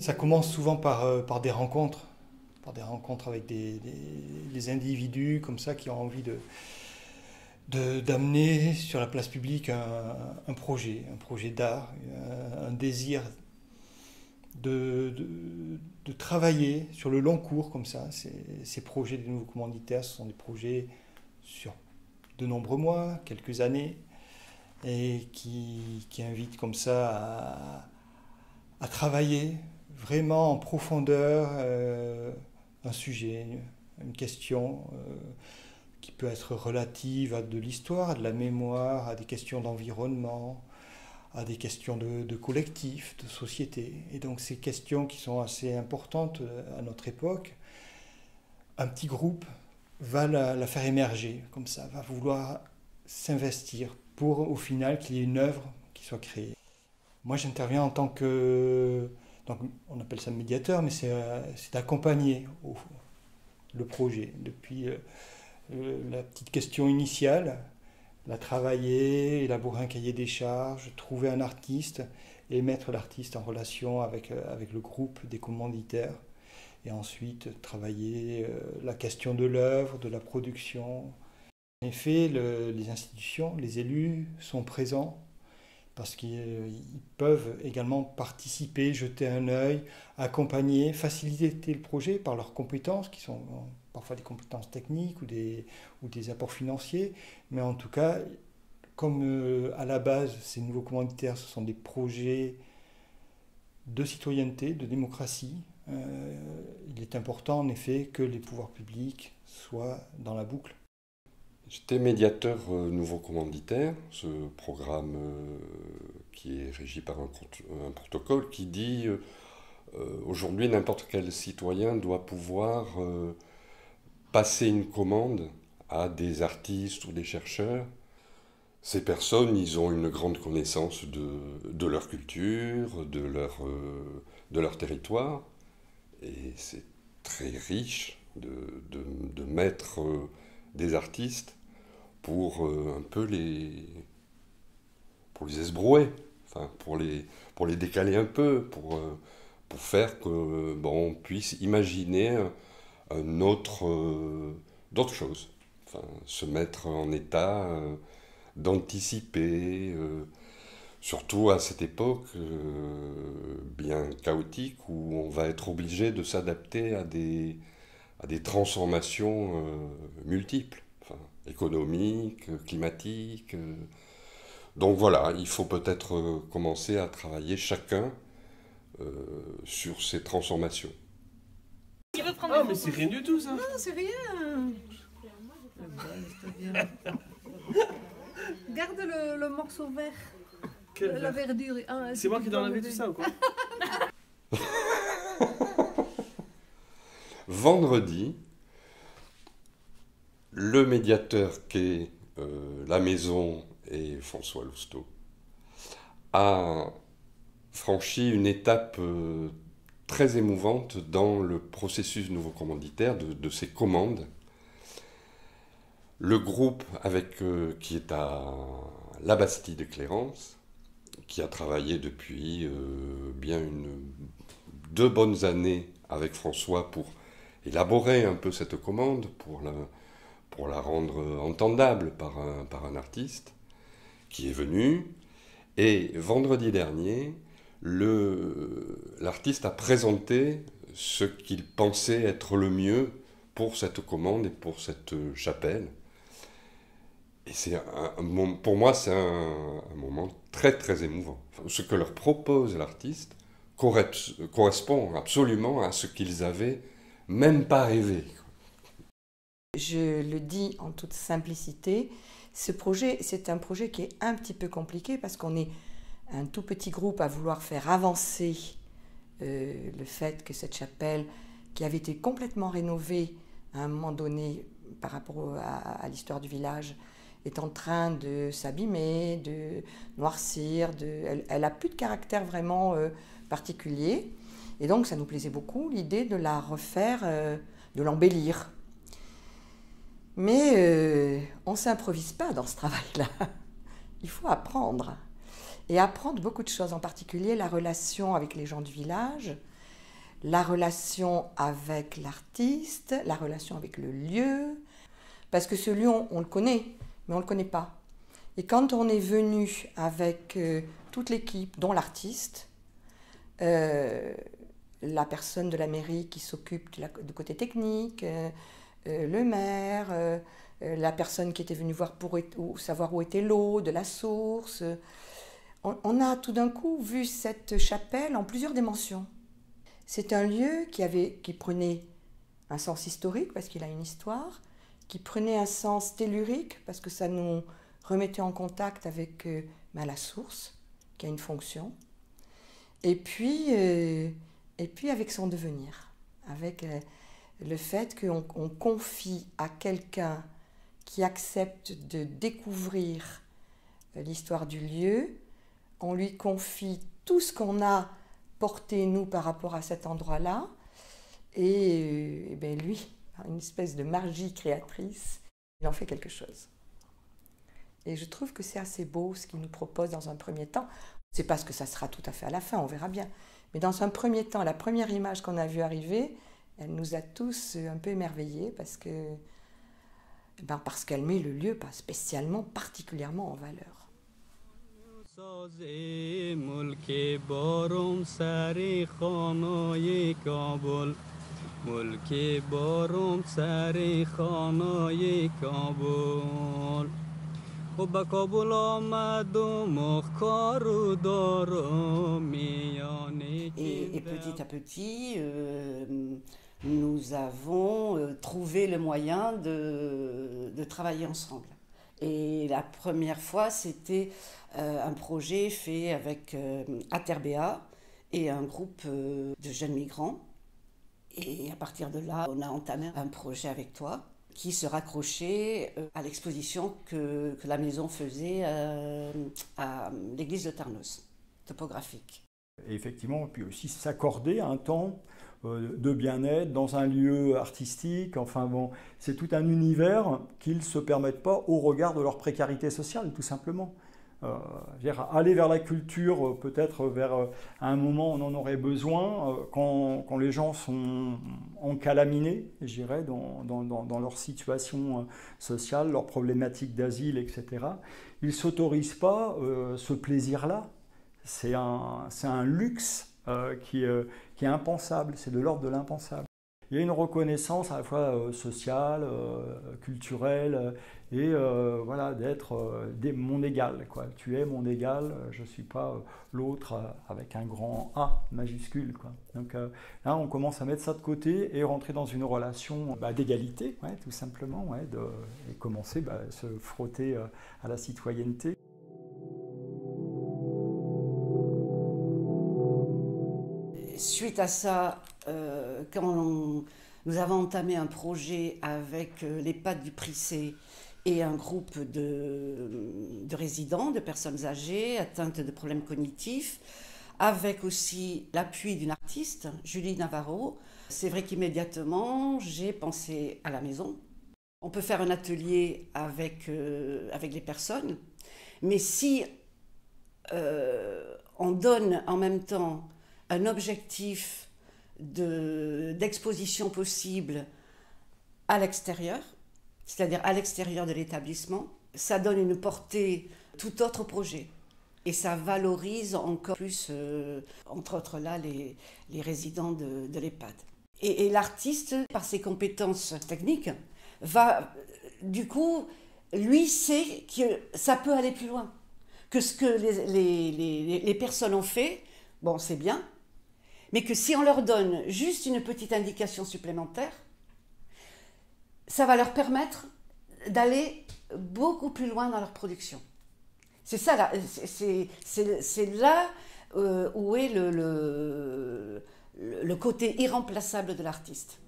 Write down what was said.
Ça commence souvent par des rencontres avec des individus comme ça qui ont envie d'amener sur la place publique un projet d'art, un désir de travailler sur le long cours comme ça. Ces projets des nouveaux commanditaires, ce sont des projets sur de nombreux mois, quelques années, et qui invitent comme ça à travailler vraiment en profondeur un sujet, une question qui peut être relative à de l'histoire, à de la mémoire, à des questions d'environnement, à des questions de collectif, de société. Et donc ces questions qui sont assez importantes à notre époque, un petit groupe va la faire émerger comme ça, va vouloir s'investir pour au final qu'il y ait une œuvre qui soit créée. Moi j'interviens en tant que, donc on appelle ça médiateur, mais c'est d'accompagner le projet depuis la petite question initiale, la travailler, élaborer un cahier des charges, trouver un artiste et mettre l'artiste en relation avec le groupe des commanditaires. Et ensuite travailler la question de l'œuvre, de la production. En effet, les institutions, les élus sont présents parce qu'ils peuvent également participer, jeter un œil, accompagner, faciliter le projet par leurs compétences, qui sont parfois des compétences techniques ou des apports financiers. Mais en tout cas, comme à la base, ces nouveaux commanditaires, ce sont des projets de citoyenneté, de démocratie, il est important en effet que les pouvoirs publics soient dans la boucle. J'étais médiateur nouveau commanditaire, ce programme qui est régi par un protocole qui dit aujourd'hui n'importe quel citoyen doit pouvoir passer une commande à des artistes ou des chercheurs. Ces personnes, ils ont une grande connaissance de leur culture, de leur territoire. Et c'est très riche de mettre des artistes pour un peu pour les esbrouer, enfin pour les décaler un peu, pour faire que bon, on puisse imaginer d'autres choses, enfin, se mettre en état d'anticiper. Surtout à cette époque bien chaotique où on va être obligé de s'adapter à des transformations multiples, enfin, économiques, climatiques. Donc voilà, il faut peut-être commencer à travailler chacun sur ces transformations. Ah mais c'est rien du tout ça. Non, c'est rien. Garde le morceau vert. La verdure. Ah, c'est moi qui dois enlever tout ça ou quoi? Vendredi, le médiateur qu'est la maison et François Lousteau a franchi une étape très émouvante dans le processus nouveau commanditaire de ces commandes. Le groupe qui est à la Bastille de Clérance, qui a travaillé depuis bien 2 bonnes années avec François pour élaborer un peu cette commande, pour la rendre entendable par un artiste qui est venu. Et vendredi dernier, l'artiste a présenté ce qu'il pensait être le mieux pour cette commande et pour cette chapelle. Et pour moi, c'est un moment très très émouvant. Ce que leur propose l'artiste correspond absolument à ce qu'ils avaient même pas rêvé. Je le dis en toute simplicité, ce projet, c'est un projet qui est un petit peu compliqué parce qu'on est un tout petit groupe à vouloir faire avancer le fait que cette chapelle, qui avait été complètement rénovée à un moment donné par rapport à l'histoire du village, est en train de s'abîmer, de noircir, elle n'a plus de caractère vraiment particulier. Et donc ça nous plaisait beaucoup, l'idée de la refaire, de l'embellir. Mais on ne s'improvise pas dans ce travail-là. Il faut apprendre. Et apprendre beaucoup de choses, en particulier la relation avec les gens du village, la relation avec l'artiste, la relation avec le lieu, parce que ce lieu, on le connaît, mais on ne le connaît pas. Et quand on est venu avec toute l'équipe, dont l'artiste, la personne de la mairie qui s'occupe du côté technique, le maire, la personne qui était venue voir pour savoir où était l'eau, de la source. On a tout d'un coup vu cette chapelle en plusieurs dimensions. C'est un lieu qui prenait un sens historique, parce qu'il a une histoire, qui prenait un sens tellurique, parce que ça nous remettait en contact avec la source, qui a une fonction, et puis avec son devenir, avec le fait qu'on confie à quelqu'un qui accepte de découvrir l'histoire du lieu, on lui confie tout ce qu'on a porté, nous, par rapport à cet endroit-là, et lui, par une espèce de magie créatrice, il en fait quelque chose. Et je trouve que c'est assez beau ce qu'il nous propose dans un premier temps. C'est pas ce que ça sera tout à fait à la fin, on verra bien. Mais dans un premier temps, la première image qu'on a vue arriver, elle nous a tous un peu émerveillés parce qu'elle met le lieu pas spécialement, particulièrement en valeur. Et petit à petit, nous avons trouvé le moyen de travailler ensemble. Et la première fois, c'était un projet fait avec Aterbea et un groupe de jeunes migrants. Et à partir de là, on a entamé un projet avec toi qui se raccrochait à l'exposition que la maison faisait à l'église de Tarnos, topographique. Et effectivement, puis aussi s'accorder un temps de bien-être dans un lieu artistique. Enfin bon, c'est tout un univers qu'ils ne se permettent pas au regard de leur précarité sociale, tout simplement. Aller vers la culture, peut-être à un moment on en aurait besoin, quand les gens sont encalaminés, je dirais, dans leur situation sociale, leurs problématiques d'asile, etc. Ils ne s'autorisent pas ce plaisir-là. C'est un luxe qui est impensable, c'est de l'ordre de l'impensable. Il y a une reconnaissance à la fois sociale, culturelle, et voilà, d'être mon égal, quoi. Tu es mon égal, je ne suis pas l'autre avec un grand A majuscule, quoi. Donc là, on commence à mettre ça de côté et rentrer dans une relation d'égalité, ouais, tout simplement, ouais, et commencer à se frotter à la citoyenneté. Suite à ça, quand nous avons entamé un projet avec l'EHPAD du Prissé et un groupe de résidents, de personnes âgées atteintes de problèmes cognitifs, avec aussi l'appui d'une artiste, Julie Navarro, c'est vrai qu'immédiatement, j'ai pensé à la maison. On peut faire un atelier avec les personnes, mais si on donne en même temps un objectif d'exposition possible à l'extérieur, c'est-à-dire à l'extérieur de l'établissement, ça donne une portée tout autre projet. Et ça valorise encore plus, entre autres là, les résidents de l'EHPAD. Et l'artiste, par ses compétences techniques, va, du coup, lui sait que ça peut aller plus loin. Que ce que les personnes ont fait, bon, c'est bien, mais que si on leur donne juste une petite indication supplémentaire, ça va leur permettre d'aller beaucoup plus loin dans leur production. C'est ça, là, c'est là où est le côté irremplaçable de l'artiste.